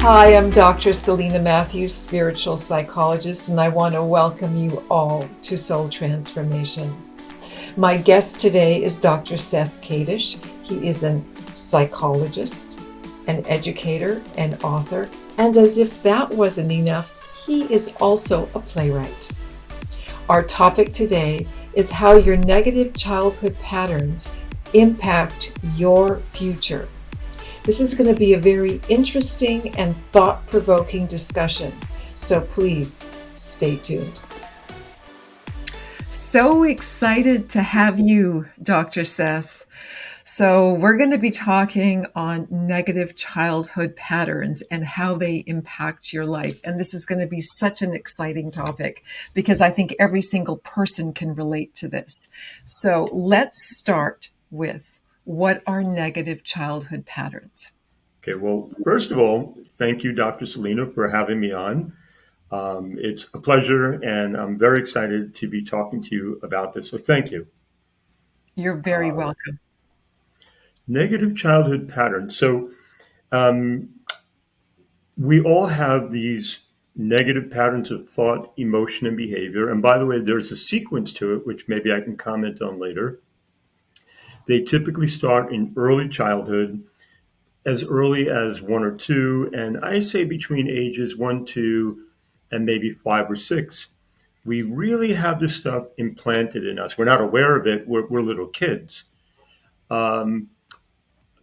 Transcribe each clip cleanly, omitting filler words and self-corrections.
Hi, I'm Dr. Selina Matthews, spiritual psychologist, and I want to welcome you all to Soul Transformation. My guest today is Dr. Seth Kadish. He is a psychologist, an educator, an author, and as if that wasn't enough, he is also a playwright. Our topic today is how your negative childhood patterns impact your future. This is going to be a very interesting and thought-provoking discussion, so please stay tuned. So excited to have you, Dr. Seth. So we're going to be talking on negative childhood patterns and how they impact your life. And this is going to be such an exciting topic because I think every single person can relate to this. So let's start with, what are negative childhood patterns? Okay, well, first of all, thank you, Dr. Selina, for having me on. It's a pleasure, and I'm very excited to be talking to you about this. So thank you. You're very welcome. Negative childhood patterns. So um, we all have these negative patterns of thought, emotion, and behavior. And by the way, there's a sequence to it, which maybe I can comment on later. They typically start in early childhood, as early as 1 or 2, and I say between ages 1, 2, and maybe 5 or 6. We really have this stuff implanted in us. We're not aware of it. We're little kids. Um,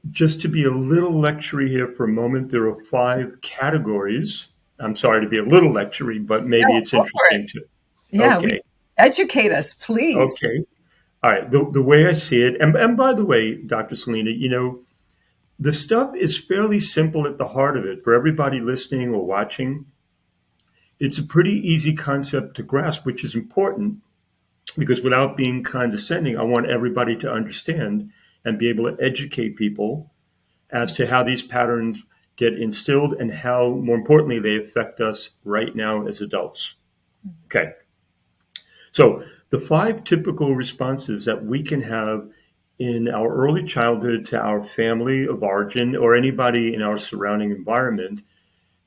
just to be a little lectury here for a moment, there are 5 categories. I'm sorry to be a little lectury, but maybe No, it's go for it. interesting to. Yeah, Okay, educate us, please. okay. All right. The way I see it, and by the way, Dr. Selena, the stuff is fairly simple at the heart of it. For everybody listening or watching, it's a pretty easy concept to grasp, which is important because without being condescending, I want everybody to understand and be able to educate people as to how these patterns get instilled and how, more importantly, they affect us right now as adults. Okay. So, the 5 typical responses that we can have in our early childhood to our family of origin or anybody in our surrounding environment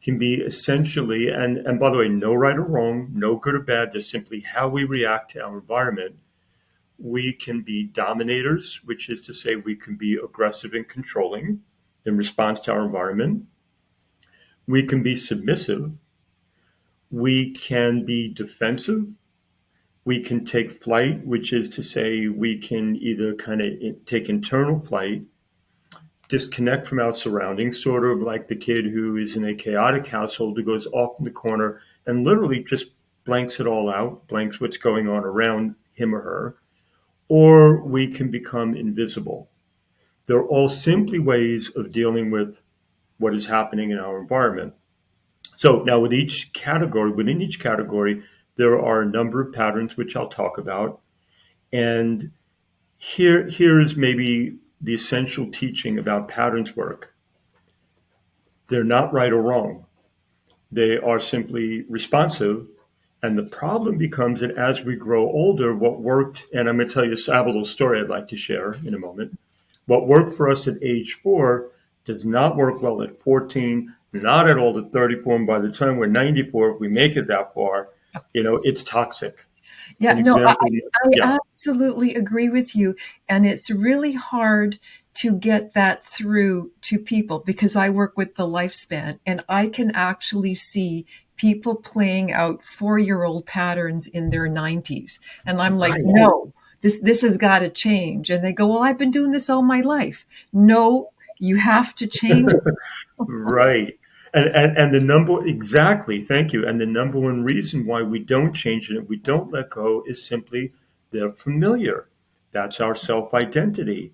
can be essentially, and by the way, no right or wrong, no good or bad, just simply how we react to our environment. We can be dominators, which is to say we can be aggressive and controlling in response to our environment. We can be submissive. We can be defensive. We can take flight, which is to say we can either kind of take internal flight, disconnect from our surroundings, sort of like the kid who is in a chaotic household who goes off in the corner and literally just blanks it all out, blanks what's going on around him or her, or we can become invisible. They're all simply ways of dealing with what is happening in our environment. So now within each category, there are a number of patterns which I'll talk about. And here is maybe the essential teaching about patterns work. They're not right or wrong. They are simply responsive. And the problem becomes that as we grow older, what worked, and I'm going to tell you I have a little story I'd like to share in a moment. What worked for us at age 4 does not work well at 14, not at all at 34. And by the time we're 94, if we make it that far, it's toxic. Yeah, An no, I, example, yeah, I absolutely agree with you. And it's really hard to get that through to people because I work with the lifespan and I can actually see people playing out 4-year-old patterns in their 90s. And I'm like, right, no, this has got to change. And they go, well, I've been doing this all my life. No, you have to change. right. And the number, exactly, thank you. And the number one reason why we don't change it and we don't let go is simply they're familiar. That's our self identity.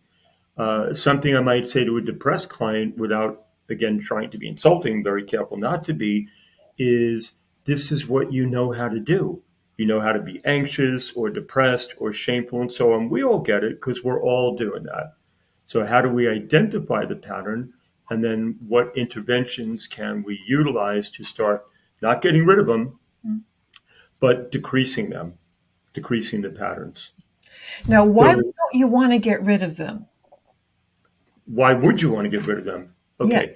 Something I might say to a depressed client without, again, trying to be insulting, very careful not to be, is this is what you know how to do. You know how to be anxious or depressed or shameful and so on. We all get it because we're all doing that. So, how do we identify the pattern? And then, what interventions can we utilize to start not getting rid of them, but decreasing them, decreasing the patterns? Now, why So, don't you want to get rid of them? why would you want to get rid of them? Okay, Yes.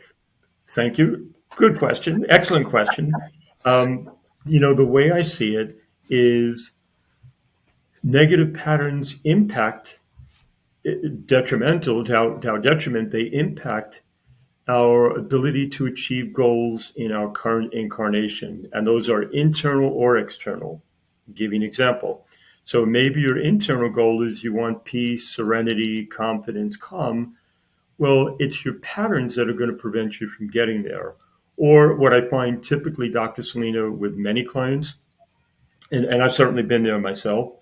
thank you. Good question. Excellent question. Um, the way I see it is negative patterns impact detrimental to our detriment. They impact our ability to achieve goals in our current incarnation, and those are internal or external. I'll give you an example. So maybe your internal goal is you want peace, serenity, confidence, calm. Well, it's your patterns that are going to prevent you from getting there. Or what I find typically, Dr. Selina, with many clients, and I've certainly been there myself,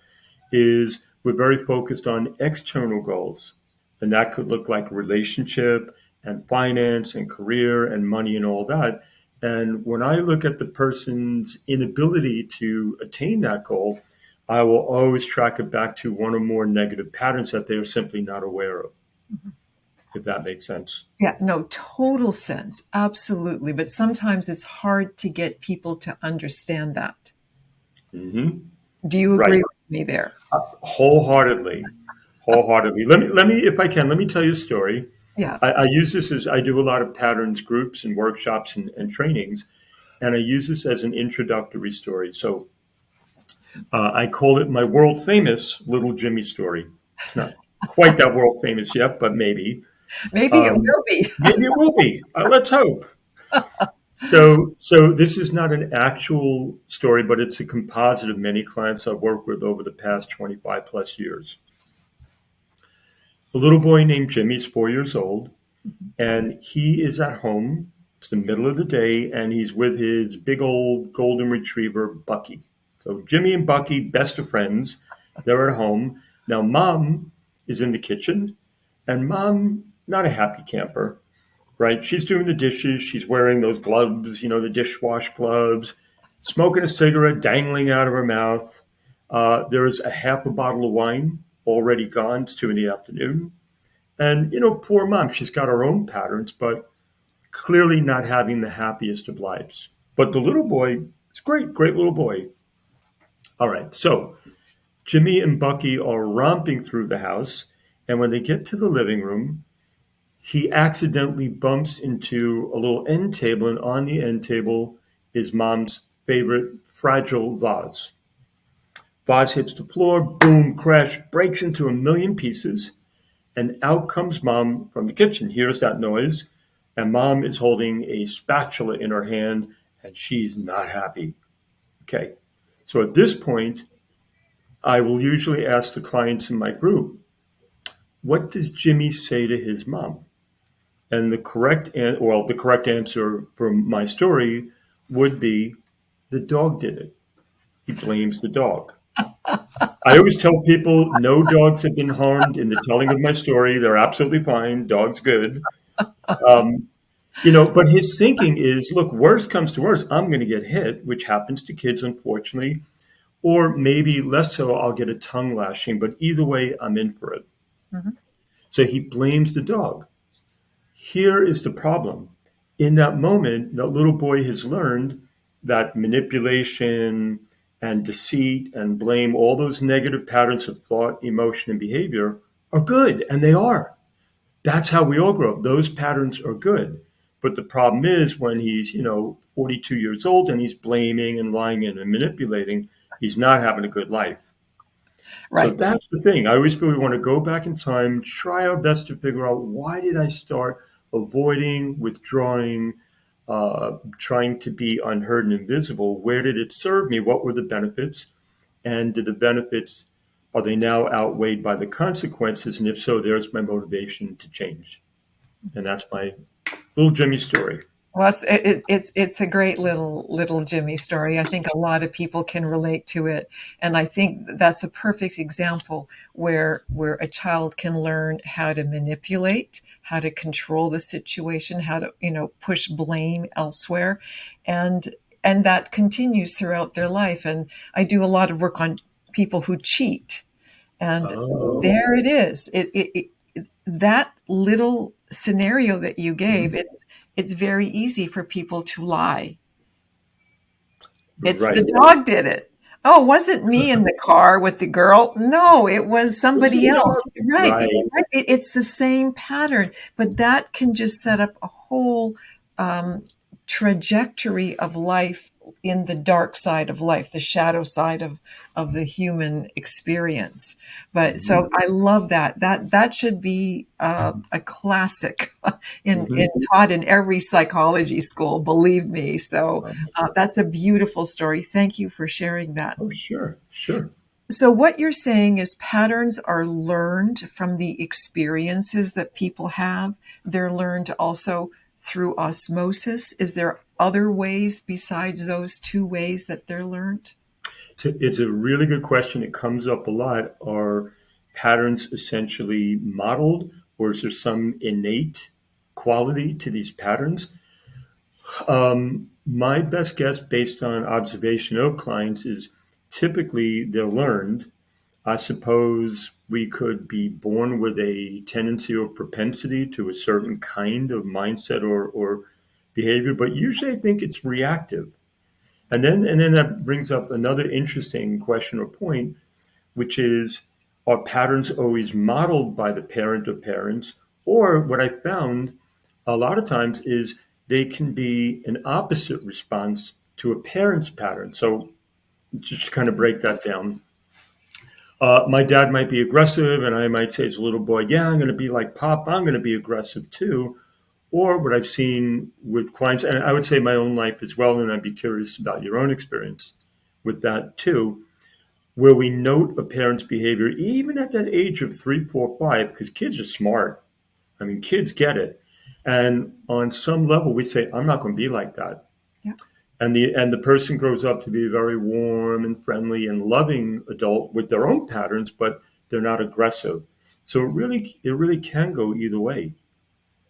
is we're very focused on external goals. And that could look like relationship and finance and career and money and all that. And when I look at the person's inability to attain that goal, I will always track it back to one or more negative patterns that they are simply not aware of, if that makes sense. Yeah, no, total sense. Absolutely. But sometimes it's hard to get people to understand that. Hmm. Do you Right. agree with me there? Wholeheartedly. Wholeheartedly. Let me, if I can, let me tell you a story. Yeah. I use this as I do a lot of patterns groups and workshops and trainings, and I use this as an introductory story. So I call it my world famous little Jimmy story. It's not quite that world famous yet, but maybe. Maybe it Um, will be. maybe it will be. Let's hope. So this is not an actual story, but it's a composite of many clients I've worked with over the past 25 plus years. A little boy named Jimmy is 4 years old, and he is at home. It's the middle of the day, and he's with his big old golden retriever, Bucky. So Jimmy and Bucky, best of friends, they're at home. Now, mom is in the kitchen, and mom, not a happy camper, right? She's doing the dishes. She's wearing those gloves, the dishwash gloves, smoking a cigarette dangling out of her mouth. There is a half a bottle of wine already gone. It's 2 in the afternoon. And, poor mom, she's got her own patterns, but clearly not having the happiest of lives. But the little boy, it's great, great little boy. All right, so Jimmy and Bucky are romping through the house. And when they get to the living room, he accidentally bumps into a little end table. And on the end table is mom's favorite fragile vase. Vase hits the floor, boom, crash, breaks into a million pieces. And out comes mom from the kitchen, hears that noise, and mom is holding a spatula in her hand, and she's not happy. Okay. So at this point, I will usually ask the clients in my group, what does Jimmy say to his mom? And the correct answer from my story would be the dog did it. He blames the dog. I always tell people no dogs have been harmed in the telling of my story. They're absolutely fine. Dog's good. Um, but his thinking is, look, worst comes to worst, I'm going to get hit, which happens to kids, unfortunately, or maybe less so, I'll get a tongue lashing. But either way, I'm in for it. Mhm. So he blames the dog. Here is the problem. In that moment, that little boy has learned that manipulation and deceit and blame, all those negative patterns of thought, emotion, and behavior are good, and they are. That's how we all grow up. Those patterns are good. But the problem is when he's, 42 years old and he's blaming and lying and manipulating, he's not having a good life. So Right. that's the thing. I always feel we want to go back in time, try our best to figure out why did I start avoiding, withdrawing, trying to be unheard and invisible? Where did it serve me? What were the benefits? And did the benefits, are they now outweighed by the consequences? And if so, there's my motivation to change. And that's my little Jimmy story. Well, it's a great little Jimmy story. I think a lot of people can relate to it, and I think that's a perfect example where a child can learn how to manipulate, how to control the situation, how to push blame elsewhere, and and that continues throughout their life. And I do a lot of work on people who cheat, and Oh, there it is. That little scenario that you gave, it's very easy for people to lie. It's the right. dog did it. Oh, it wasn't me in the car with the girl. No, it was It was somebody the else. dog. Right. Right. It's the same pattern, but that can just set up a whole um, trajectory of life in the dark side of life, the shadow side of the human experience. But Hmm. so I love that. That should be a classic in Hmm. taught in every psychology school. Believe me. So Um, that's a beautiful story. Thank you for sharing that. oh, sure, sure. So, what you're saying is patterns are learned from the experiences that people have. They're learned also through osmosis. Is there other ways besides those two ways that they're learned? It's a really good question. It comes up a lot. Are patterns essentially modeled, or is there some innate quality to these patterns? My best guess, based on observation of clients, is typically they're learned. I suppose we could be born with a tendency or propensity to a certain kind of mindset or behavior, but usually I think it's reactive. And then that brings up another interesting question or point, which is, are patterns always modeled by the parent or parents? Or what I found a lot of times is they can be an opposite response to a parent's pattern. So just to kind of break that down. My dad might be aggressive, and I might say as a little boy, yeah, I'm going to be like Pop, I'm going to be aggressive too. Or what I've seen with clients, and I would say my own life as well, and I'd be curious about your own experience with that too, where we note a parent's behavior, even at that age of 3, 4, 5, because kids are smart. I mean, kids get it. And on some level, we say, I'm not going to be like that. Yeah. And the person grows up to be a very warm and friendly and loving adult with their own patterns, but they're not aggressive. So it really can go either way,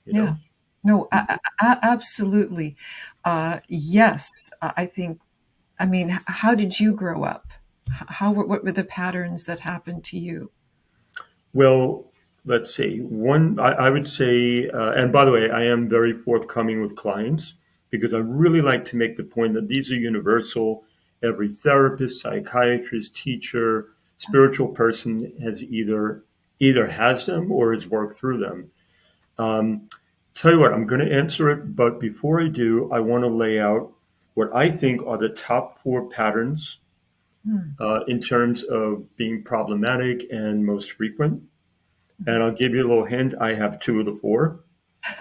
you Yeah. know? No, absolutely. Yes, I think. I mean, how did you grow up? What were the patterns that happened to you? Well, let's see. One, I would say, and by the way, I am very forthcoming with clients because I really like to make the point that these are universal. Every therapist, psychiatrist, teacher, spiritual person has either has them or has worked through them. Um, Tell you what, I'm going to answer it, but before I do, I want to lay out what I think are the top 4 patterns Hmm. in terms of being problematic and most frequent. Mhm. And I'll give you a little hint. I have 2 of the 4.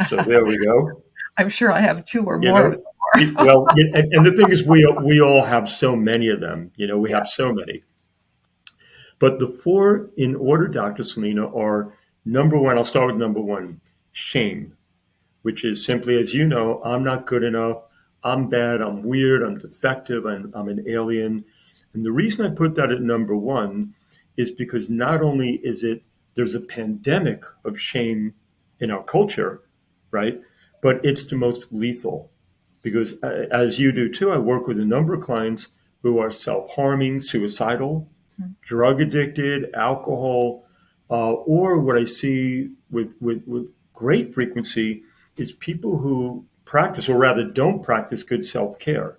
So there we go. I'm sure I have two or You more of know, them. well, and the thing is, we all have so many of them. We Yeah. have so many. But the 4 in order, Dr. Selena, are number one. I'll start with number one: shame, which is simply, as you know, I'm not good enough. I'm bad. I'm weird. I'm defective. I'm an alien. And the reason I put that at number one is because not only there's a pandemic of shame in our culture, right? But it's the most lethal because, as you do too, I work with a number of clients who are self harming, suicidal, drug addicted, alcohol, or what I see with great frequency is people who practice, or rather don't practice, good self care.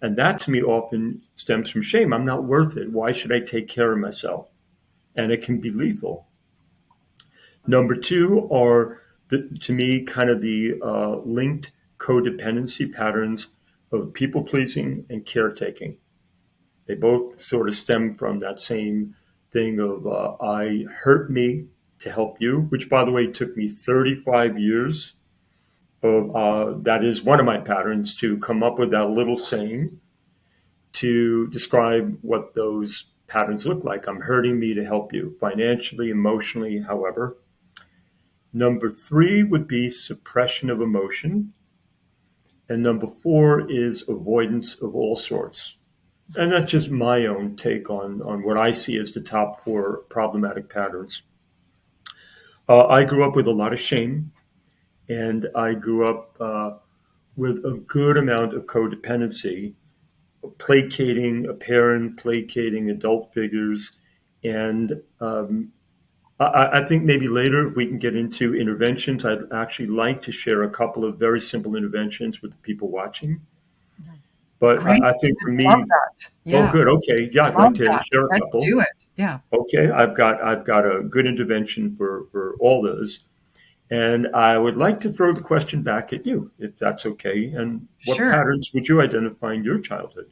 And that to me often stems from shame. I'm not worth it. Why should I take care of myself? And it can be lethal. Number two are, to me, kind of the linked codependency patterns of people pleasing and caretaking. They both sort of stem from that same thing of I hurt me to help you, which, by the way, took me 35 years of that is one of my patterns to come up with that little saying to describe what those patterns look like. I'm hurting me to help you financially, emotionally, however. Number three would be suppression of emotion. And number four is avoidance of all sorts. And that's just my own take on what I see as the top 4 problematic patterns. I grew up with a lot of shame, and I grew up with a good amount of codependency, placating a parent, placating adult figures. And I think maybe later we can get into interventions. I'd actually like to share a couple of very simple interventions with the people watching. But Great. I think for Love me, that. oh, Yeah. good. Okay. Yeah, I'd Love like to that. share a Let's couple. do it. Yeah. Okay, I've got a good intervention for all those. And I would like to throw the question back at you, if that's okay. And what Sure. patterns would you identify in your childhood?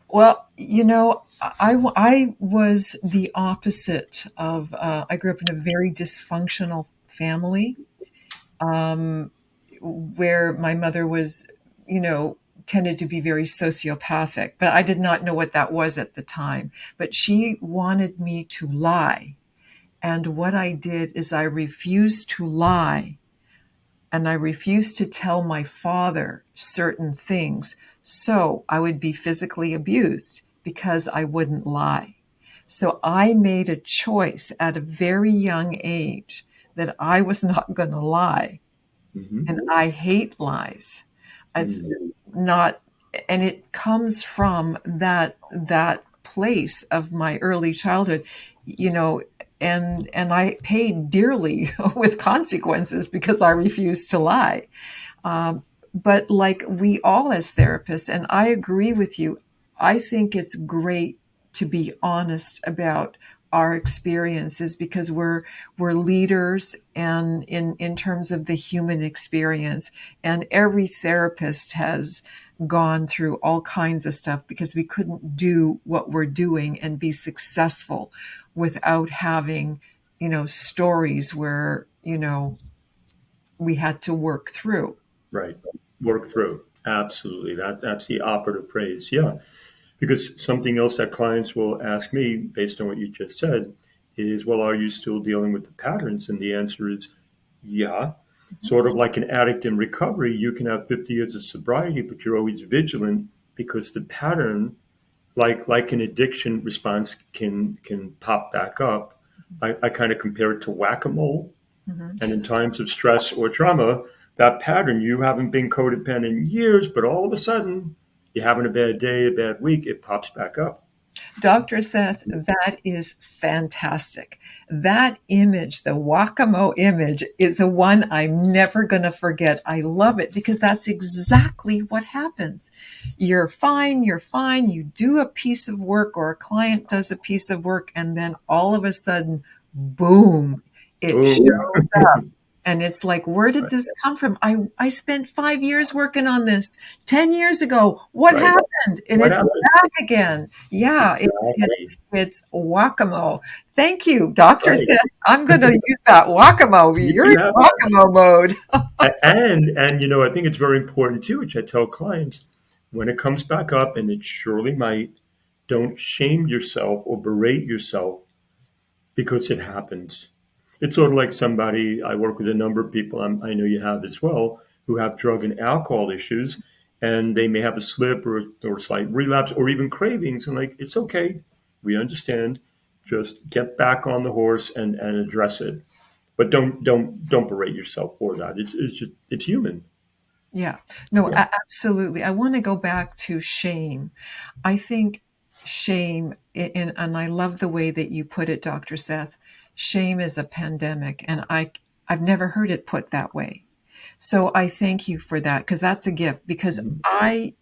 Well, I was the opposite of, I grew up in a very dysfunctional family, um, where my mother was, you know, tended to be very sociopathic, but I did not know what that was at the time. But she wanted me to lie. And what I did is I refused to lie, and I refused to tell my father certain things. So I would be physically abused because I wouldn't lie. So I made a choice at a very young age that I was not going to lie. And Hmm. I hate lies. It's not, and it comes from that place of my early childhood, you know, and I paid dearly with consequences because I refused to lie. But like we all as therapists, and I agree with you, I think it's great to be honest about our experiences because we're leaders and in terms of the human experience, and every therapist has gone through all kinds of stuff because we couldn't do what we're doing and be successful without having, stories where, we had to work through. Right. Work through. Absolutely. That's the operative phrase. Yeah. Because something else that clients will ask me based on what you just said is, well, are you still dealing with the patterns? And the answer is, yeah. Sort of like an addict in recovery, you can have 50 years of sobriety, but you're always vigilant because the pattern, like an addiction response, can pop back up. I kind of compare it to whack-a-mole. Mhm. And in times of stress or trauma, that pattern, you haven't been codependent in years, but all of a sudden, you're having a bad day, a bad week, it pops back up. Dr. Seth, that is fantastic. That image, the Wakamo image, is a one I'm never going to forget. I love it because that's exactly what happens. You're fine. You do a piece of work or a client does a piece of work, and then all of a sudden, boom, it Boom. shows up. And it's like, where did this come from? I spent 5 years working on this 10 years ago. What Right. happened? And What it's happened? back again. Yeah, it's Exactly. it's it's Wakamo. Thank you, Dr. Right. Sid. I'm going to use that Wakamo. You You're can in have that. Wakamo mode. And I think it's very important too, which I tell clients, when it comes back up, and it surely might, don't shame yourself or berate yourself because it happens. It's sort of like somebody, I work with a number of people, I know you have as well, who have drug and alcohol issues, and they may have a slip or slight relapse or even cravings. And like, it's okay. We understand. Just get back on the horse and address it. But don't berate yourself for that. It's human. Yeah, no, Yeah. absolutely. I want to go back to shame. I think shame, and I love the way that you put it, Dr. Seth. Shame is a pandemic, and I've never heard it put that way. So I thank you for that because that's a gift. Because Mhm.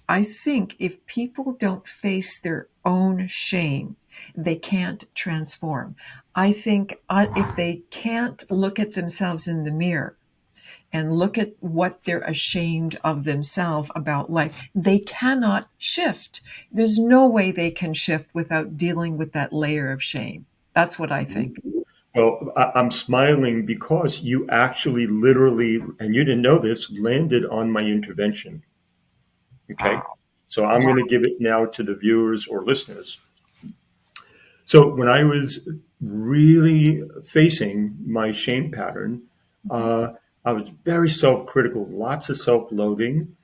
I think if people don't face their own shame, they can't transform. I think if they can't look at themselves in the mirror and look at what they're ashamed of themselves about life, they cannot shift. There's no way they can shift without dealing with that layer of shame. That's what I think. Well, I'm smiling because you actually literally, and you didn't know this, landed on my intervention. Okay. Wow. So I'm Wow. going to give it now to the viewers or listeners. So when I was really facing my shame pattern, uh, I was very self critical, lots of self loathing,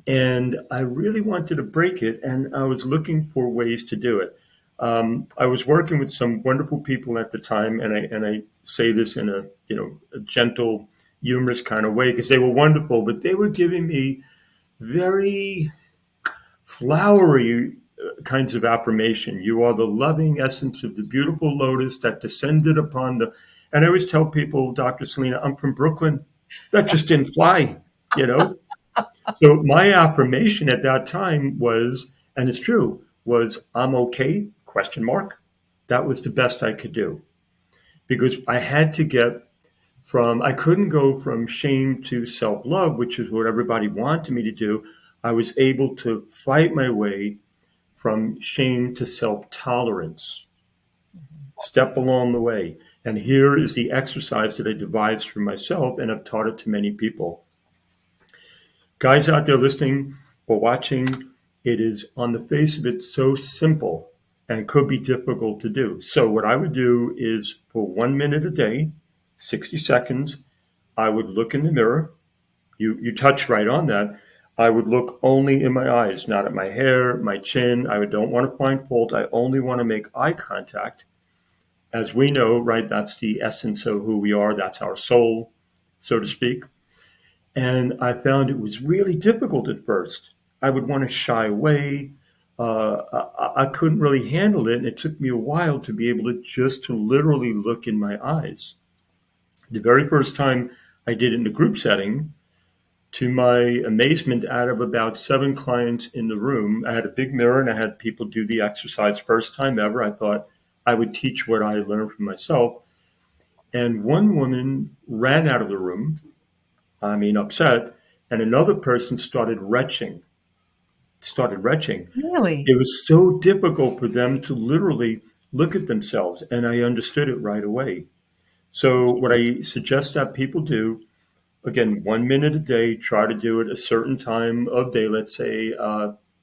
and I really wanted to break it, and I was looking for ways to do it. I was working with some wonderful people at the time, and I say this in a gentle, humorous kind of way because they were wonderful, but they were giving me very flowery kinds of affirmation. You are the loving essence of the beautiful lotus that descended upon the. And I always tell people, Dr. Selina, I'm from Brooklyn. That just didn't fly, you know? So my affirmation at that time was, and it's true, was I'm okay, question mark. That was the best I could do because I had to get I couldn't go from shame to self love, which is what everybody wanted me to do. I was able to fight my way from shame to self tolerance, step along the way. And here is the exercise that I devised for myself and I've taught it to many people. Guys out there listening or watching, it is on the face of it so simple and could be difficult to do. So, what I would do is for 1 minute a day, 60 seconds, I would look in the mirror. You touched right on that. I would look only in my eyes, not at my hair, my chin. I don't want to find fault. I only want to make eye contact. As we know, right, that's the essence of who we are. That's our soul, so to speak. And I found it was really difficult at first. I would want to shy away. I couldn't really handle it. And it took me a while to be able to just to literally look in my eyes. The very first time I did it in a group setting, to my amazement, out of about 7 clients in the room, I had a big mirror and I had people do the exercise. First time ever, I thought I would teach what I learned from myself. And one woman ran out of the room, I mean, upset, and another person started retching. Really? It was so difficult for them to literally look at themselves, and I understood it right away. So, what I suggest that people do, again, 1 minute a day, try to do it a certain time of day, let's say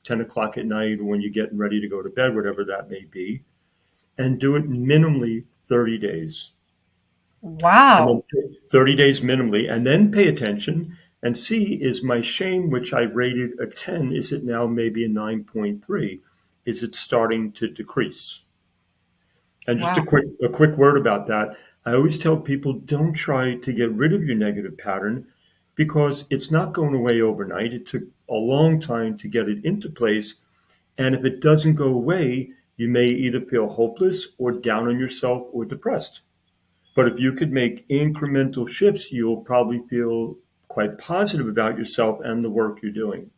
10 o'clock at night when you're getting ready to go to bed, whatever that may be, and do it minimally 30 days. And then Wow. 30 days minimally, and then pay attention and see, is my shame, which I rated a 10, is it now maybe a 9.3? Is it starting to decrease? And just Wow. a quick word about that. I always tell people, don't try to get rid of your negative pattern because it's not going away overnight. It took a long time to get it into place. And if it doesn't go away, you may either feel hopeless or down on yourself or depressed. But if you could make incremental shifts, you'll probably feel quite positive about yourself and the work you're doing.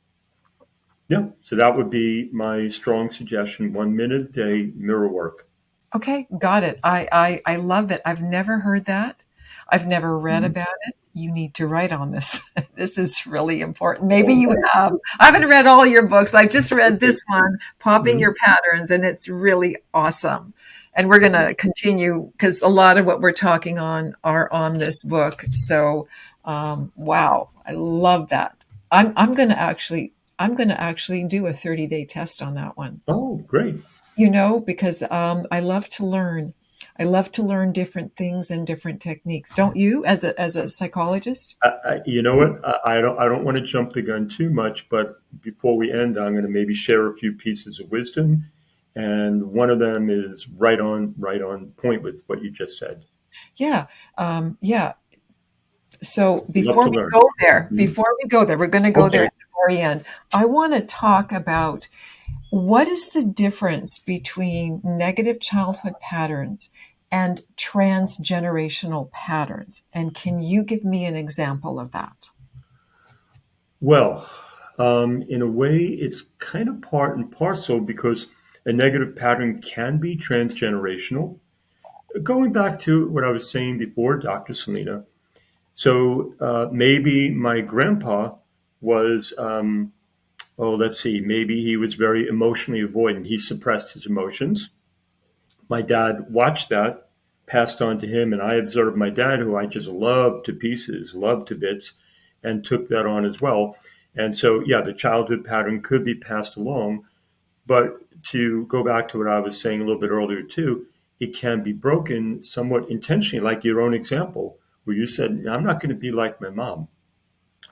Yeah. So that would be my strong suggestion. 1 minute a day, mirror work. Okay, got it. I love it. I've never heard that. I've never read Mhm. about it. You need to write on this. This is really important. Maybe Oh, you great. have. I haven't read all your books. I just read Okay. this one, Popping Mhm. Your Patterns, and it's really awesome. And we're going to continue because a lot of what we're talking on are on this book. So, wow, I love that. I'm going to actually do a 30-day test on that one. Oh, great. Because I love to learn. I love to learn different things and different techniques. Don't you, as a psychologist? You know what? I don't want to jump the gun too much, but before we end, I'm going to maybe share a few pieces of wisdom, and one of them is right on point with what you just said. Yeah, yeah. So Love to learn. Mhm. before we go there, we're going to go there Okay. at the very end. I want to talk about what is the difference between negative childhood patterns and transgenerational patterns, and can you give me an example of that? Well, in a way, it's kind of part and parcel because a negative pattern can be transgenerational. Going back to what I was saying before, Dr. Selina, so maybe my grandpa was, oh, let's see, maybe he was very emotionally avoidant. He suppressed his emotions. My dad watched that, passed on to him, and I observed my dad, who I just loved to pieces, loved to bits, and took that on as well. And so, yeah, the childhood pattern could be passed along. But to go back to what I was saying a little bit earlier, too, it can be broken somewhat intentionally, like your own example, where you said, I'm not going to be like my mom.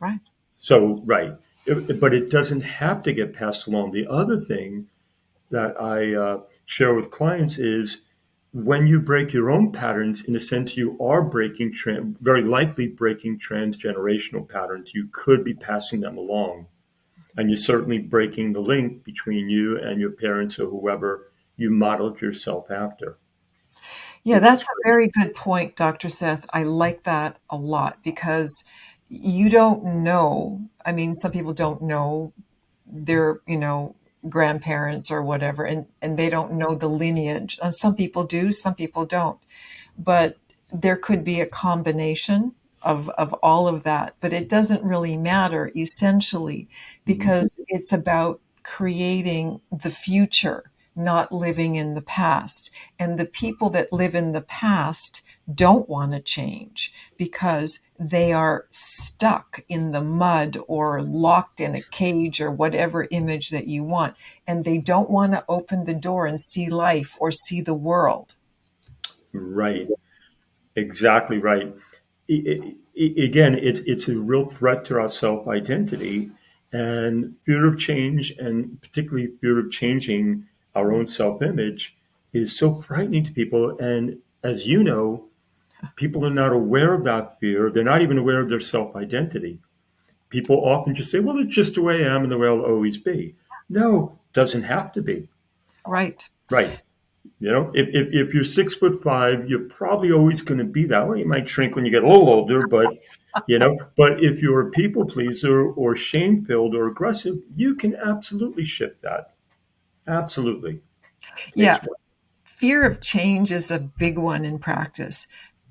Right. So, right. But it doesn't have to get passed along. The other thing that I share with clients is when you break your own patterns, in a sense, you are very likely breaking transgenerational patterns. You could be passing them along. And you're certainly breaking the link between you and your parents or whoever you modeled yourself after, Yeah, which that's is a great. very good point, Dr. Seth. I like that a lot because you don't know. I mean, some people don't know their, grandparents or whatever, and they don't know the lineage. Some people do, some people don't. But there could be a combination of all of that, but it doesn't really matter essentially Mhm. because it's about creating the future, not living in the past. And the people that live in the past don't want to change because they are stuck in the mud or locked in a cage or whatever image that you want. And they don't want to open the door and see life or see the world. Right. Exactly right. Again, it's a real threat to our self identity, and fear of change, and particularly fear of changing our own self image, is so frightening to people. And as you know, people are not aware of that fear. They're not even aware of their self identity. People often just say, "Well, it's just the way I am, and the way I'll always be." No, doesn't have to be. Right. Right. You know, if you're 6'5", you're probably always going to be that way. You might shrink when you get a little older, but if you're a people pleaser or shame filled or aggressive, you can absolutely shift that. Absolutely. Yeah. It's Fear of change is a big one in practice.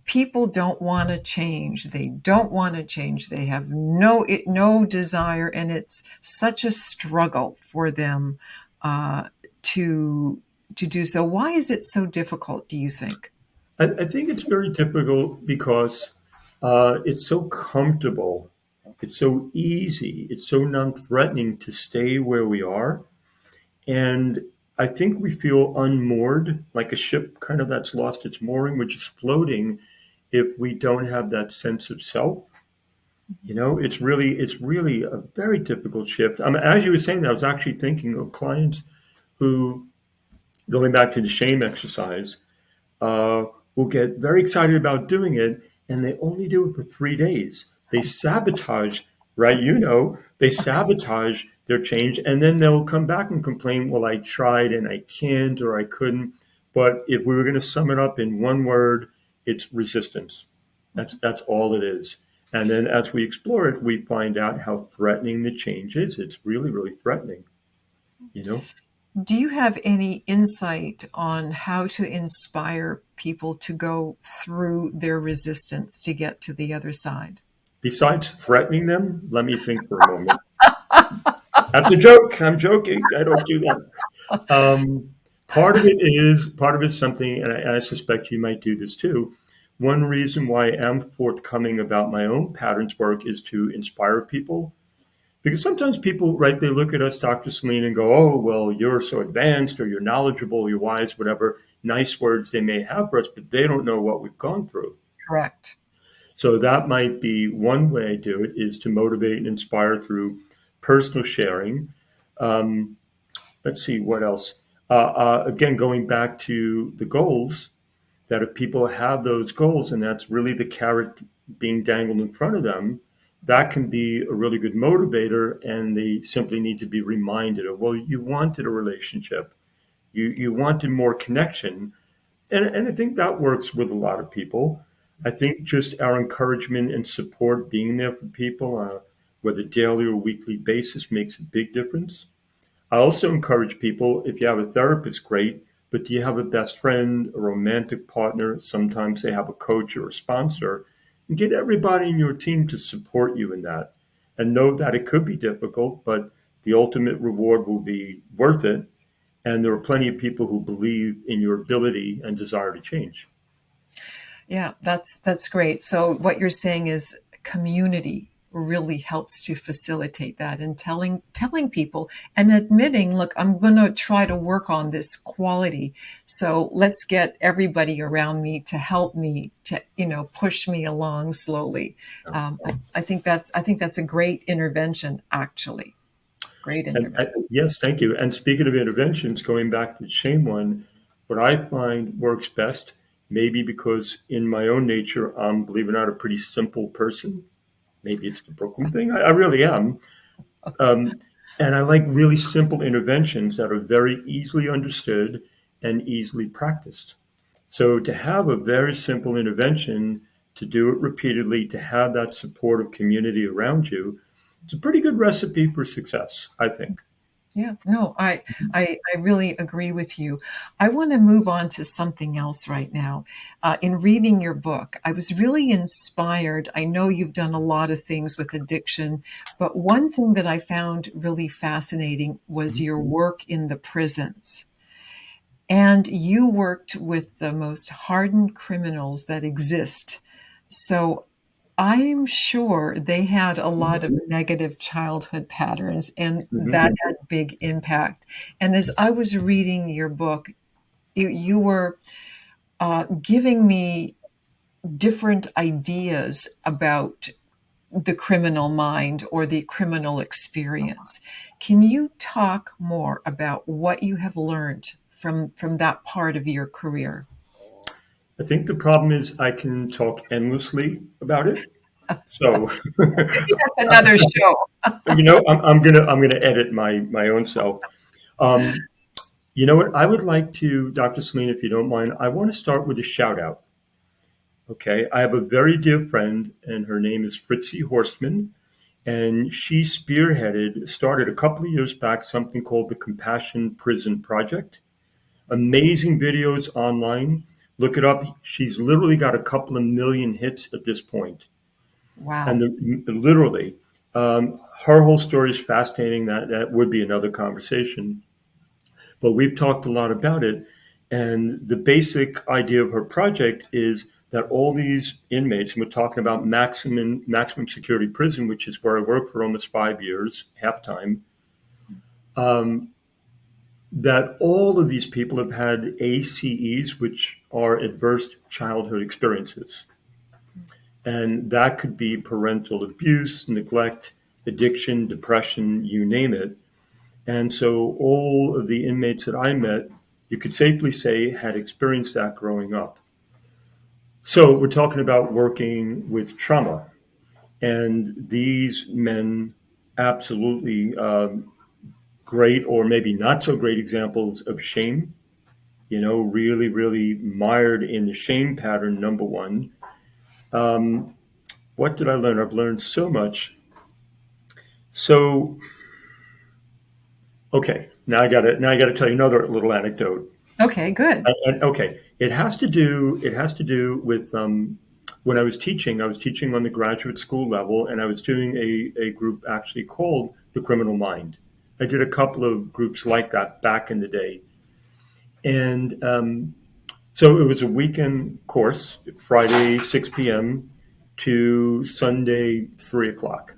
People don't want to change. They don't want to change. They have no desire, and it's such a struggle for them uh, to to do so. Why is it so difficult? Do you think? I think it's very typical because it's so comfortable. It's so easy. It's so non threatening to stay where we are. And I think we feel unmoored, like a ship kind of that's lost its mooring, which is floating if we don't have that sense of self. You know, it's really a very difficult shift. As you were saying that, I was actually thinking of clients who, going back to the shame exercise, uh, will get very excited about doing it, and they only do it for 3 days. They sabotage, right? You know, they sabotage their change, and then they'll come back and complain, well, I tried and I can't or I couldn't. But if we were going to sum it up in one word, it's resistance. That's all it is. And then as we explore it, we find out how threatening the change is. It's really, really threatening, you know? Do you have any insight on how to inspire people to go through their resistance to get to the other side? Besides threatening them, let me think for a moment. That's a joke. I'm joking. I don't do that. Um, part of it is something, and I suspect you might do this too. One reason why I am forthcoming about my own patterns work is to inspire people. Because sometimes people, right, they look at us, Dr. Selina, and go, oh, well, you're so advanced or you're knowledgeable, you're wise, whatever nice words they may have for us, but they don't know what we've gone through. Correct. So that might be one way I do it is to motivate and inspire through personal sharing. Um, let's see what else. Again, going back to the goals, that if people have those goals and that's really the carrot being dangled in front of them, that can be a really good motivator. And they simply need to be reminded of, well, you wanted a relationship, you wanted more connection, and I think that works with a lot of people. I think just our encouragement and support, being there for people on a whether daily or weekly basis, makes a big difference. I also encourage people, if you have a therapist, great, but do you have a best friend, a romantic partner? Sometimes they have a coach or a sponsor. And get everybody in your team to support you in that. And know that it could be difficult, but the ultimate reward will be worth it. And there are plenty of people who believe in your ability and desire to change. Yeah, that's great. So what you're saying is community really helps to facilitate that and telling people and admitting, look, I'm going to try to work on this quality. So let's get everybody around me to help me to push me along slowly. I think that's a great intervention, actually. Great intervention. Yes, thank you. And speaking of interventions, going back to the shame one, what I find works best, maybe because in my own nature, I'm, believe it or not, a pretty simple person. Maybe it's the Brooklyn thing. I really am. Um, and I like really simple interventions that are very easily understood and easily practiced. So to have a very simple intervention, to do it repeatedly, to have that supportive community around you, it's a pretty good recipe for success, I think. Yeah, no, I really agree with you. I want to move on to something else right now. In reading your book, I was really inspired. I know you've done a lot of things with addiction, but one thing that I found really fascinating was Mhm. your work in the prisons. And you worked with the most hardened criminals that exist. So I'm sure they had a lot of negative childhood patterns, and Mhm. that had big impact. And as I was reading your book, you were giving me different ideas about the criminal mind or the criminal experience. Can you talk more about what you have learned from that part of your career? I think the problem is I can talk endlessly about it. So, Maybe that's another show. I'm gonna edit my own self. Um, you know what? I would like to, Dr. Selena, if you don't mind, I want to start with a shout out. Okay, I have a very dear friend, and her name is Fritzi Horstman, and she started a couple of years back something called the Compassion Prison Project. Amazing videos online. Look it up. She's literally got a couple of million hits at this point. And Wow. literally, her whole story is fascinating. That would be another conversation. But we've talked a lot about it. And the basic idea of her project is that all these inmates, and we're talking about maximum security prison, which is where I worked for almost 5 years, half time, um, that all of these people have had ACEs, which are adverse childhood experiences. And that could be parental abuse, neglect, addiction, depression, you name it. And so all of the inmates that I met, you could safely say, had experienced that growing up. So we're talking about working with trauma. And these men, absolutely great or maybe not so great examples of shame, really, really mired in the shame pattern, number one. Um, what did I learn? I've learned so much. So, okay, now I gotta tell you another little anecdote. Okay, good. Okay, it has to do with when I was teaching. I was teaching on the graduate school level, and I was doing a group actually called the Criminal Mind. I did a couple of groups like that back in the day, and so it was a weekend course, Friday 6 p.m. to Sunday 3 o'clock,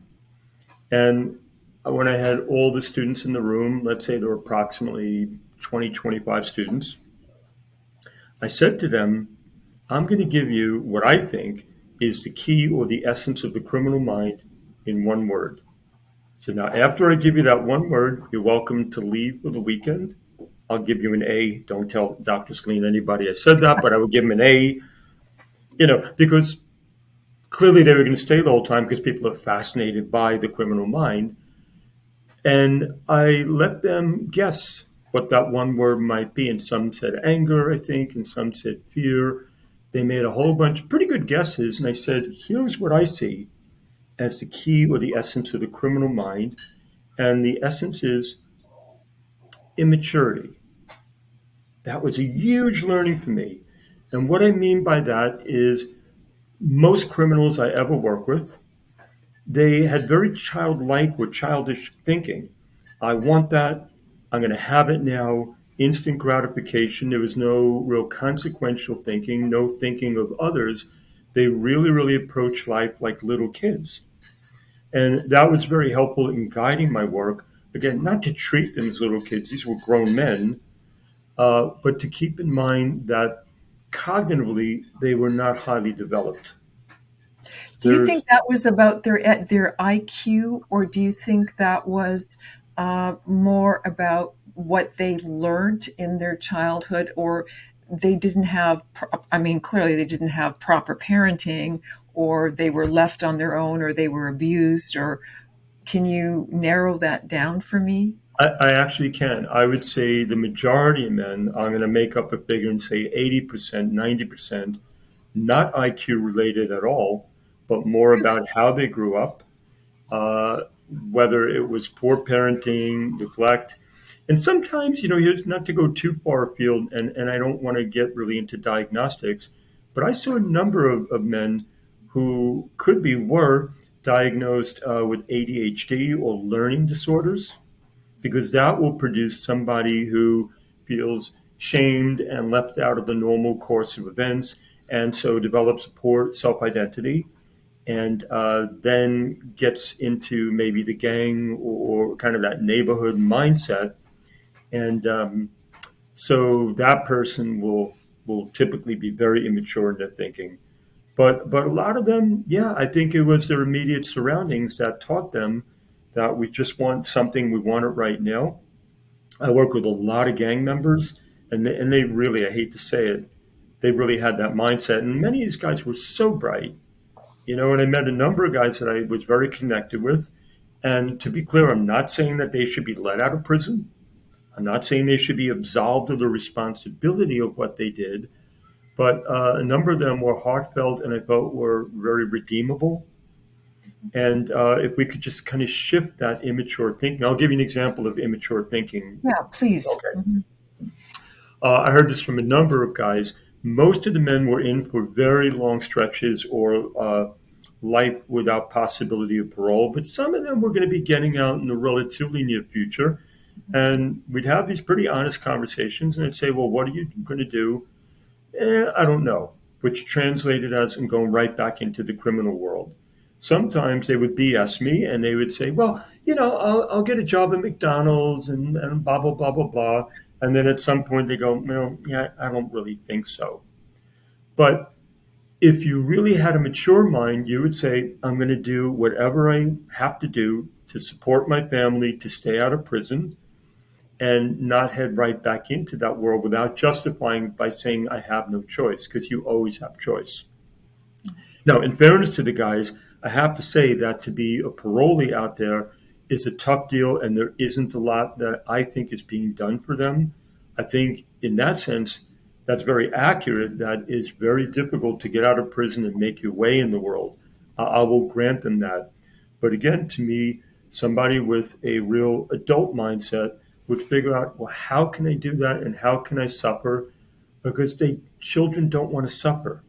and when I had all the students in the room, let's say there were approximately 20, 25 students, I said to them, I'm going to give you what I think is the key or the essence of the criminal mind in one word. So now, after I give you that one word, you're welcome to leave for the weekend. I'll give you an A. Don't tell Dr. Selene anybody I said that, but I would give him an A, because clearly they were going to stay the whole time because people are fascinated by the criminal mind. And I let them guess what that one word might be. And some said anger, I think, and some said fear. They made a whole bunch of pretty good guesses. And I said, here's what I see as the key or the essence of the criminal mind. And the essence is immaturity. That was a huge learning for me. And what I mean by that is most criminals I ever work with, they had very childlike or childish thinking. I want that. I'm going to have it now. Instant gratification. There was no real consequential thinking, no thinking of others. They really, really approached life like little kids. And that was very helpful in guiding my work. Again, not to treat them as little kids, these were grown men, but to keep in mind that cognitively they were not highly developed. Do you There's think that was about their IQ, or do you think that was more about what they learned in their childhood, or they didn't have? I mean, clearly they didn't have proper parenting, or they were left on their own, or they were abused. Or can you narrow that down for me? I actually can. I would say the majority of men, I'm going to make up a figure and say 80%, 90%, not IQ related at all, but more about how they grew up, uh, whether it was poor parenting, neglect. And sometimes, here's not to go too far afield, and I don't want to get really into diagnostics, but I saw a number of men who were diagnosed with ADHD or learning disorders, because that will produce somebody who feels shamed and left out of the normal course of events, and so develops a poor self identity, and then gets into maybe the gang or kind of that neighborhood mindset. And so that person will typically be very immature in their thinking. But a lot of them, yeah, I think it was their immediate surroundings that taught them that we just want something, we want it right now. I work with a lot of gang members, and they really, I hate to say it, they really had that mindset. And many of these guys were so bright, and I met a number of guys that I was very connected with. And to be clear, I'm not saying that they should be let out of prison. I'm not saying they should be absolved of the responsibility of what they did, but a number of them were heartfelt and I felt were very redeemable. And if we could just kind of shift that immature thinking, I'll give you an example of immature thinking. Yeah, please. Okay. I heard this from a number of guys. Most of the men were in for very long stretches or life without possibility of parole, but some of them were going to be getting out in the relatively near future. And we'd have these pretty honest conversations, and I'd say, well, what are you going to do? I don't know, which translated as I'm going right back into the criminal world. Sometimes they would BS me and they would say, well, I'll get a job at McDonald's and blah, blah, blah, blah, blah. And then at some point they go, well, yeah, I don't really think so. But if you really had a mature mind, you would say, I'm going to do whatever I have to do to support my family, to stay out of prison, and not head right back into that world without justifying by saying I have no choice, because you always have choice. Now, in fairness to the guys, I have to say that to be a parolee out there is a tough deal, and there isn't a lot that I think is being done for them. I think, in that sense, that's very accurate. That is very difficult to get out of prison and make your way in the world. I will grant them that. But again, to me, somebody with a real adult mindset would figure out, well, how can I do that and how can I suffer? Because children don't want to suffer.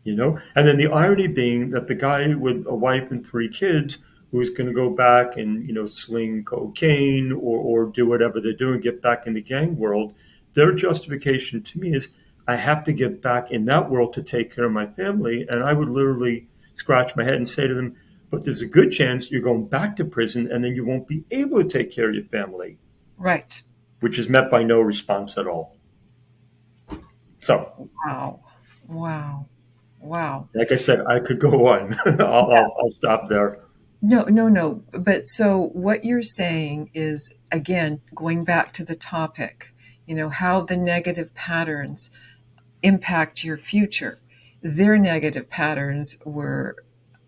And then the irony being that the guy with a wife and three kids who is going to go back and sling cocaine or do whatever they're doing, get back in the gang world, their justification to me is I have to get back in that world to take care of my family. And I would literally scratch my head and say to them, but there's a good chance you're going back to prison and then you won't be able to take care of your family. Right. Which is met by no response at all. So, Wow. Wow. Wow. like I said, I could go on. I'll stop there. No, no, no. But so what you're saying is, again, going back to the topic, how the negative patterns impact your future. Their negative patterns were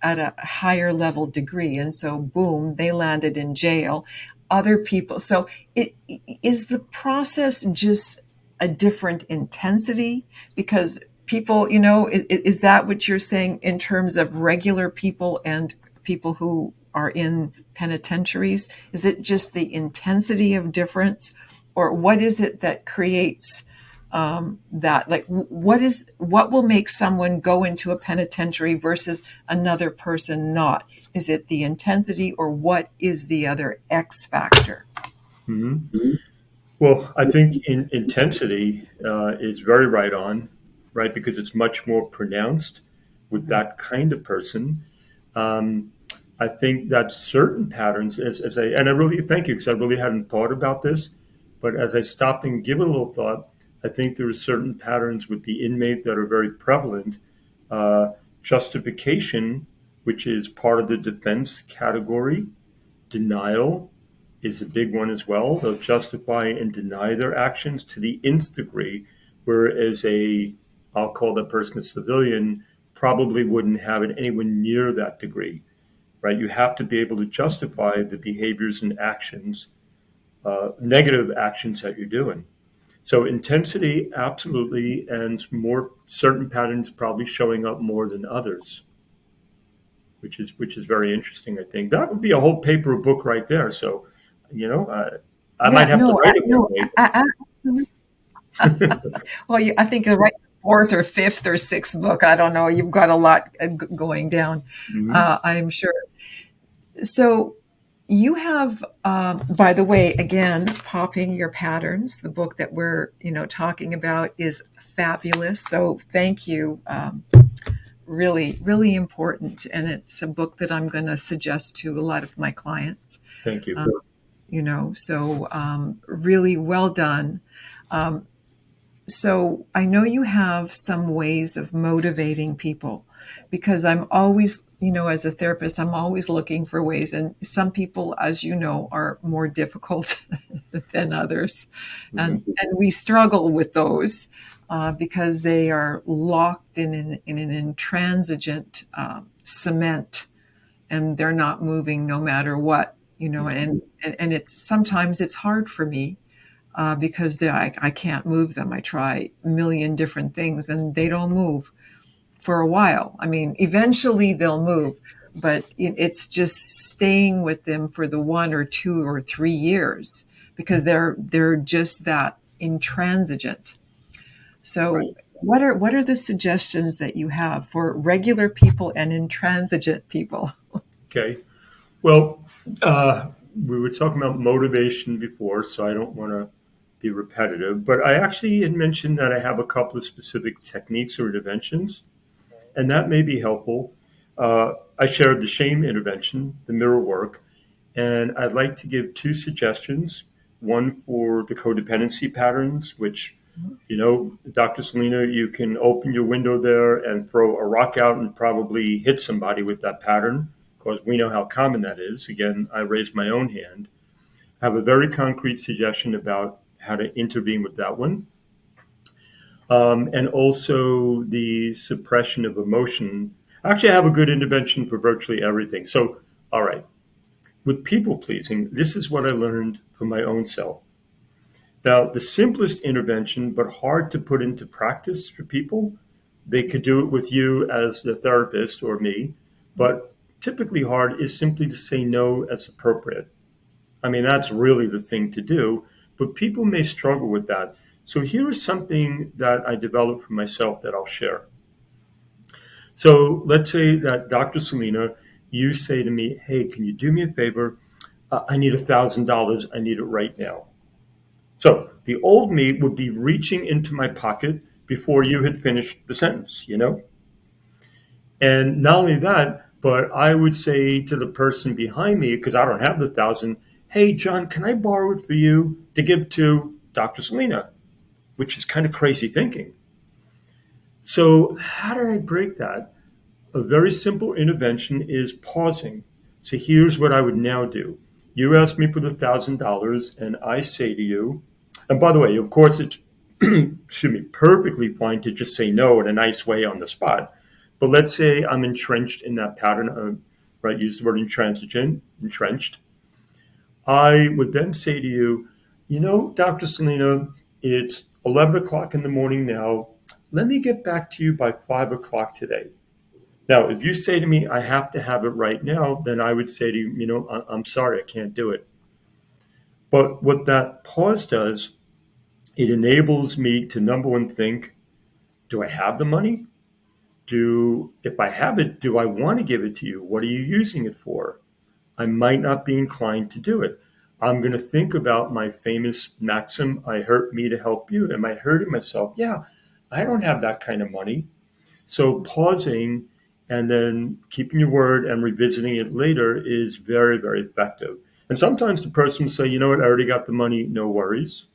at a higher level degree. And so, boom, they landed in jail. Other people. So, is the process just a different intensity? Because people, is that what you're saying in terms of regular people and people who are in penitentiaries? Is it just the intensity of difference? Or what is it that creates that? Like, what will make someone go into a penitentiary versus another person not? Is it the intensity, or what is the other X factor? Hmm. Well, I think intensity is very right on, right? Because it's much more pronounced with Mhm. that kind of person. Um, I think that certain patterns, and I really thank you because I really hadn't thought about this, but as I stop and give it a little thought, I think there are certain patterns with the inmate that are very prevalent. Uh, Justification, which is part of the defense category, denial is a big one as well. They'll justify and deny their actions to the nth degree, whereas I'll call that person a civilian, probably wouldn't have it anywhere near that degree, right? You have to be able to justify the behaviors and actions, negative actions that you're doing. So intensity, absolutely, and more certain patterns probably showing up more than others, which is very interesting. I think that would be a whole paper or book right there. So, you know, uh, I might Yeah, have to write it one no, day. absolutely. Well, I think the right fourth or fifth or sixth book. I don't know. You've got a lot going down. Mhm. I'm sure. So you have, by the way, again, popping your patterns. The book that we're talking about is fabulous. So thank you. Really, really important, and it's a book that I'm going to suggest to a lot of my clients. Thank you. Um, so really well done. Um, so I know you have some ways of motivating people because I'm always, as a therapist, I'm always looking for ways. And some people, as you know, are more difficult than others. Mhm. And we struggle with those because they are locked in an intransigent cement and they're not moving no matter what, and it's sometimes it's hard for me because I can't move them. I try a million different things and they don't move for a while. I mean, eventually they'll move, but it's just staying with them for the 1 or 2 or 3 years because they're just that intransigent. So Right. what are the suggestions that you have for regular people and intransigent people? Okay. Well, we were talking about motivation before, so I don't want to be repetitive, but I actually had mentioned that I have a couple of specific techniques or interventions, and that may be helpful. I shared the shame intervention, the mirror work, and I'd like to give two suggestions. One for the codependency patterns, which, Dr. Selina, you can open your window there and throw a rock out and probably hit somebody with that pattern, because we know how common that is. Again, I raised my own hand. I have a very concrete suggestion about how to intervene with that one. And also the suppression of emotion. Actually, I have a good intervention for virtually everything. So, all right, with people pleasing, this is what I learned from my own self. Now, the simplest intervention, but hard to put into practice for people, they could do it with you as the therapist or me, but typically hard is simply to say no as appropriate. I mean, that's really the thing to do, but people may struggle with that. So here is something that I developed for myself that I'll share. So let's say that Dr. Selina, you say to me, hey, can you do me a favor? I need $1,000. I need it right now. So the old me would be reaching into my pocket before you had finished the sentence. And not only that, but I would say to the person behind me, because I don't have the thousand, hey, John, can I borrow it for you to give to Dr. Selina? Which is kind of crazy thinking. So, how did I break that? A very simple intervention is pausing. So, here's what I would now do. You ask me for the $1,000, and I say to you, and by the way, of course, it's excuse me, perfectly fine to just say no in a nice way on the spot. But let's say I'm entrenched in that pattern of, right, use the word intransigent, entrenched. I would then say to you, Dr. Selina, it's 11 o'clock in the morning now. Let me get back to you by 5 o'clock today. Now, if you say to me, I have to have it right now, then I would say to you, I'm sorry, I can't do it. But what that pause does, it enables me to number one think, do I have the money? If I have it, do I want to give it to you? What are you using it for? I might not be inclined to do it. I'm going to think about my famous maxim, I hurt me to help you. Am I hurting myself? Yeah, I don't have that kind of money. So pausing and then keeping your word and revisiting it later is very, very effective. And sometimes the person will say, you know what, I already got the money, no worries.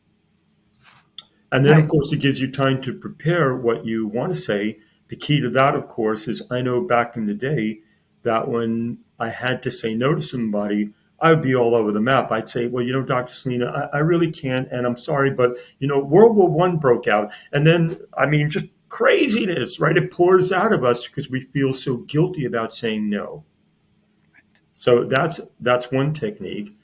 And then, of Right. course, it gives you time to prepare what you want to say. The key to that, of course, is I know back in the day that when I had to say no to somebody, I would be all over the map. I'd say, well, Dr. Selina, I really can't, and I'm sorry, but, World War One broke out. And then, I mean, just craziness, right? It pours out of us because we feel so guilty about saying no. So that's one technique.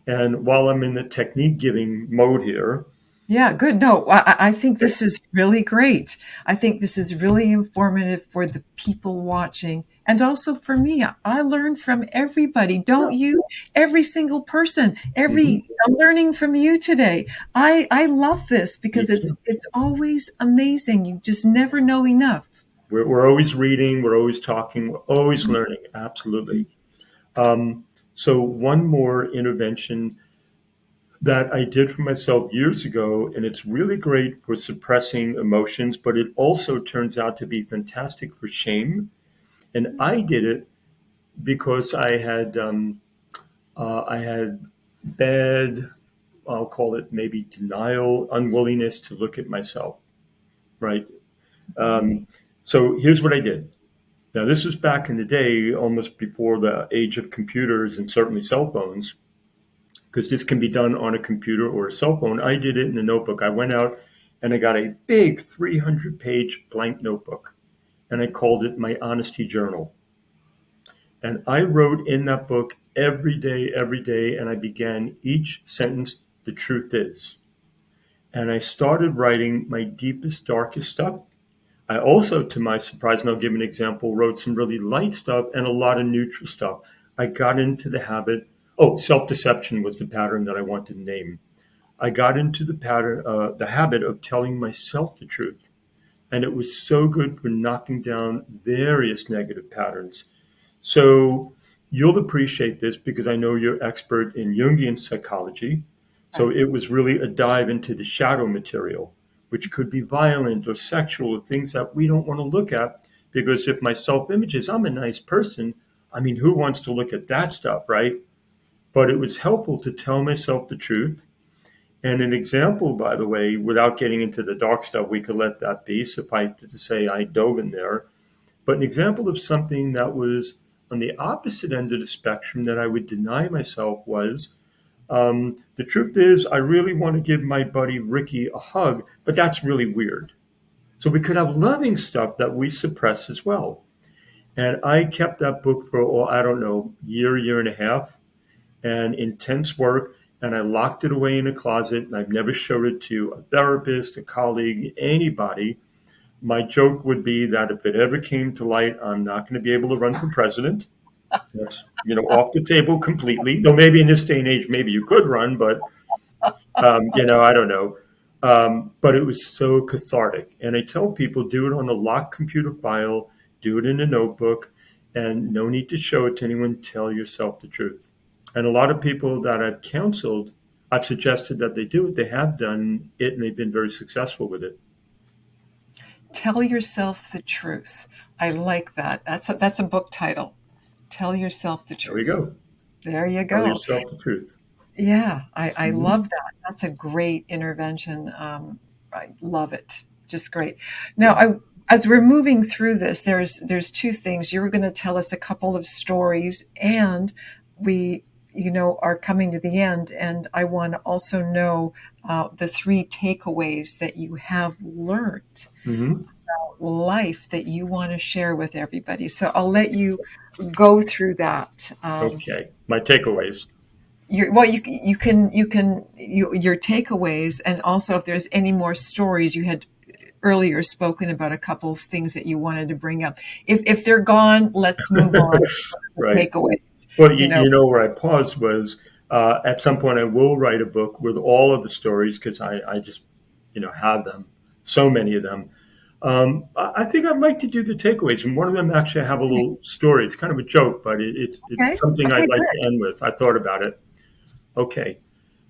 And while I'm in the technique giving mode here, Yeah, good. No, I think this is really great. I think this is really informative for the people watching And also for me, I learn from everybody, don't Yeah. you? Every single person, Hmm. I'm learning from you today. I love this Me because too. it's always amazing. You just never know enough. We're always reading, we're always talking, we're always learning. Absolutely. Um, so one more intervention that I did for myself years ago, and it's really great for suppressing emotions, but it also turns out to be fantastic for shame. And I did it because I had bad, I'll call it maybe denial, unwillingness to look at myself. Right. Um, so here's what I did. Now this was back in the day, almost before the age of computers and certainly cell phones, because this can be done on a computer or a cell phone. I did it in a notebook. I went out and I got a big 300-page blank notebook, and I called it my honesty journal. And I wrote in that book every day, and I began each sentence, the truth is. And I started writing my deepest, darkest stuff. I also, to my surprise, and I'll give an example, wrote some really light stuff and a lot of neutral stuff. I got into the habit. Oh, self-deception was the pattern that I wanted to name. I got into the habit of telling myself the truth, and it was so good for knocking down various negative patterns. So you'll appreciate this because I know you're expert in Jungian psychology. So Right. it was really a dive into the shadow material, which could be violent or sexual or things that we don't want to look at. Because if my self image is I'm a nice person, I mean, who wants to look at that stuff, right? But it was helpful to tell myself the truth. And an example, by the way, without getting into the dark stuff, we could let that be. Suffice it to say, I dove in there, but an example of something that was on the opposite end of the spectrum that I would deny myself was the truth is, I really want to give my buddy Ricky a hug, but that's really weird. So we could have loving stuff that we suppress as well. And I kept that book for, oh, I don't know, year and a half, and intense work. And I locked it away in a closet, and I've never showed it to a therapist, a colleague, anybody. My joke would be that if it ever came to light, I'm not going to be able to run for president. That's off the table completely. Though maybe in this day and age, maybe you could run, but I don't know. But it was so cathartic, and I tell people do it on a locked computer file, do it in a notebook, and no need to show it to anyone. Tell yourself the truth. And a lot of people that I've counseled, I've suggested that they do it. They have done it, and they've been very successful with it. Tell yourself the truth. I like that. That's a book title. Tell yourself the There we truth. go. There you Tell go. yourself the truth. Yeah, I Mhm. love that. That's a great intervention. I love it. Just great. Now, Yeah. as we're moving through this, there's two things. You were going to tell us a couple of stories, and we, are coming to the end. And I want to also know the three takeaways that you have learned Hmm. life that you want to share with everybody. So I'll let you go through that. Okay. My takeaways. Your takeaways, and also if there's any more stories you had earlier spoken about a couple of things that you wanted to bring up. If they're gone, let's move on to the Right. takeaways. Well, You know, you know where I paused was at some point I will write a book with all of the stories because I just have them, so many of them. I think I'd like to do the takeaways, and one of them actually I have a little story. It's kind of a joke, but it's okay, something okay, I'd like good. to end with. I thought about it. Okay,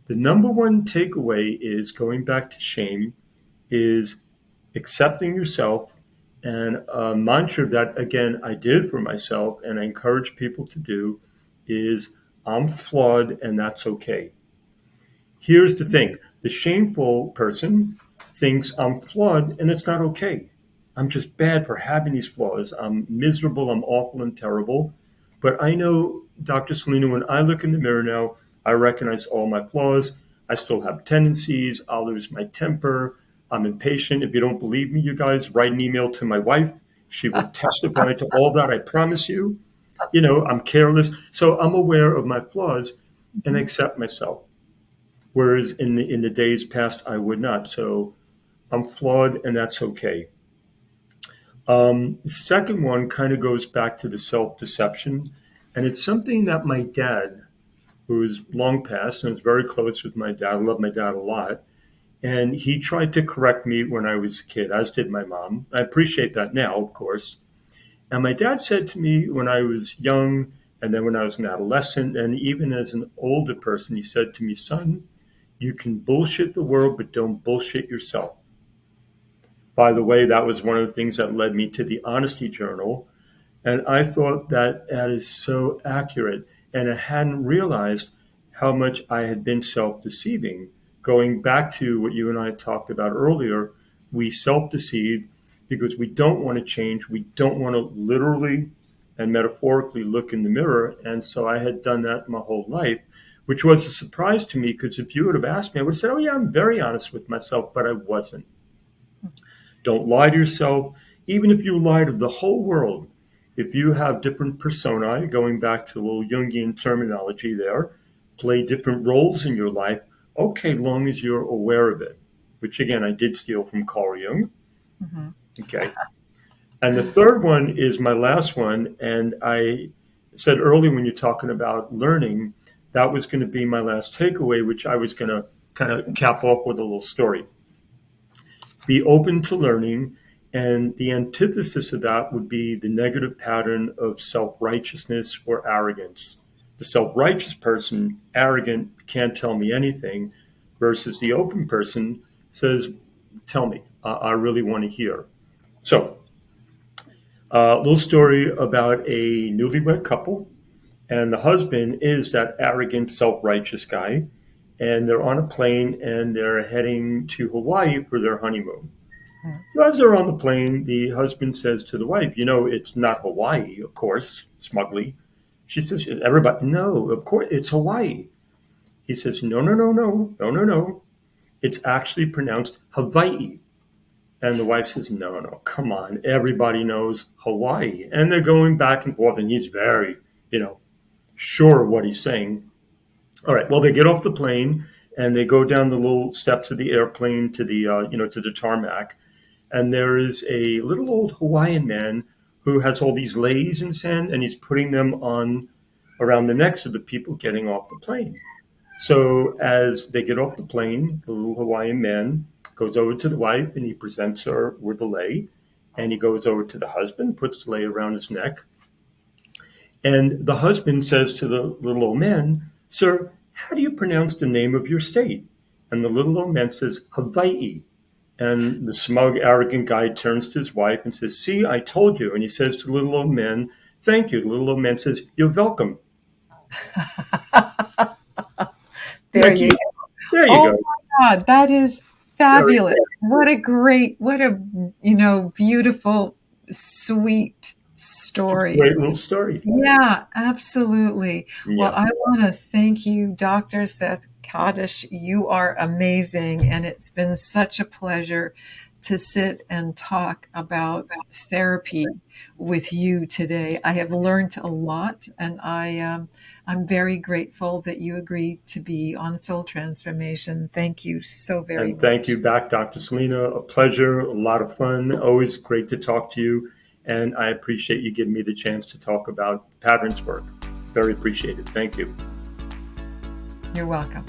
the number one takeaway is going back to shame is accepting yourself, and a mantra that again I did for myself and I encourage people to do is I'm flawed and that's okay. Here's the thing: the shameful person thinks I'm flawed and it's not okay. I'm just bad for having these flaws. I'm miserable, I'm awful and terrible. But I know, Dr. Selina, when I look in the mirror now, I recognize all my flaws. I still have tendencies. I'll lose my temper. I'm impatient. If you don't believe me, you guys, write an email to my wife. She will testify to all that, I promise you. I'm careless. So I'm aware of my flaws and I accept myself. Whereas in the days past, I would not. So I'm flawed, and that's okay. The second one kind of goes back to the self-deception, and it's something that my dad, who is long past and was very close with my dad, I love my dad a lot, and he tried to correct me when I was a kid, as did my mom. I appreciate that now, of course. And my dad said to me when I was young, and then when I was an adolescent, and even as an older person, he said to me, son, you can bullshit the world, but don't bullshit yourself. By the way, that was one of the things that led me to the Honesty Journal. And I thought that that is so accurate. And I hadn't realized how much I had been self deceiving. Going back to what you and I talked about earlier, we self deceive because we don't want to change. We don't want to literally and metaphorically look in the mirror. And so I had done that my whole life, which was a surprise to me because if you would have asked me, I would have said, oh, yeah, I'm very honest with myself, but I wasn't. Don't lie to yourself, even if you lie to the whole world. If you have different personae, going back to a little Jungian terminology there, play different roles in your life, okay, long as you're aware of it, which again, I did steal from Carl Jung. Mhm. Okay. And the third one is my last one. And I said earlier when you're talking about learning, that was going to be my last takeaway, which I was going to kind of cap off with a little story. Be open to learning. And the antithesis of that would be the negative pattern of self righteousness or arrogance. The self righteous person, arrogant, can't tell me anything, versus the open person says, tell me, I really want to hear. So, a little story about a newlywed couple. And the husband is that arrogant, self righteous guy. And they're on a plane and they're heading to Hawaii for their honeymoon. So as they're on the plane, the husband says to the wife, you know, it's not Hawaii, of course, smugly. She says, everybody, no, of course, it's Hawaii. He says, no, no, no, no, no, no, no. It's actually pronounced Hawaii. And the wife says, no, no, come on. Everybody knows Hawaii. And they're going back and forth, and he's very, sure of what he's saying. All right, well, they get off the plane and they go down the little steps of the airplane to the tarmac. And there is a little old Hawaiian man who has all these leis in sand, and he's putting them on around the necks of the people getting off the plane. So as they get off the plane, the little Hawaiian man goes over to the wife and he presents her with the lei. And he goes over to the husband, puts the lei around his neck. And the husband says to the little old man, sir, how do you pronounce the name of your state? And the little old man says, Hawaii. And the smug, arrogant guy turns to his wife and says, see, I told you. And he says to the little old man, thank you. The little old man says, you're welcome. There you go. There you Oh go. my God, that is Very fabulous. What a beautiful, sweet story. great little story. Yeah, absolutely. Well, Yeah. I want to thank you, Dr. Seth Kadish. You are amazing, and it's been such a pleasure to sit and talk about therapy with you today. I have learned a lot, and I'm very grateful that you agreed to be on Soul Transformation. Thank you so very And thank you much. back, Dr. Selina. A pleasure, a lot of fun. Always great to talk to you. And I appreciate you giving me the chance to talk about patterns work. Very appreciated. Thank you. You're welcome.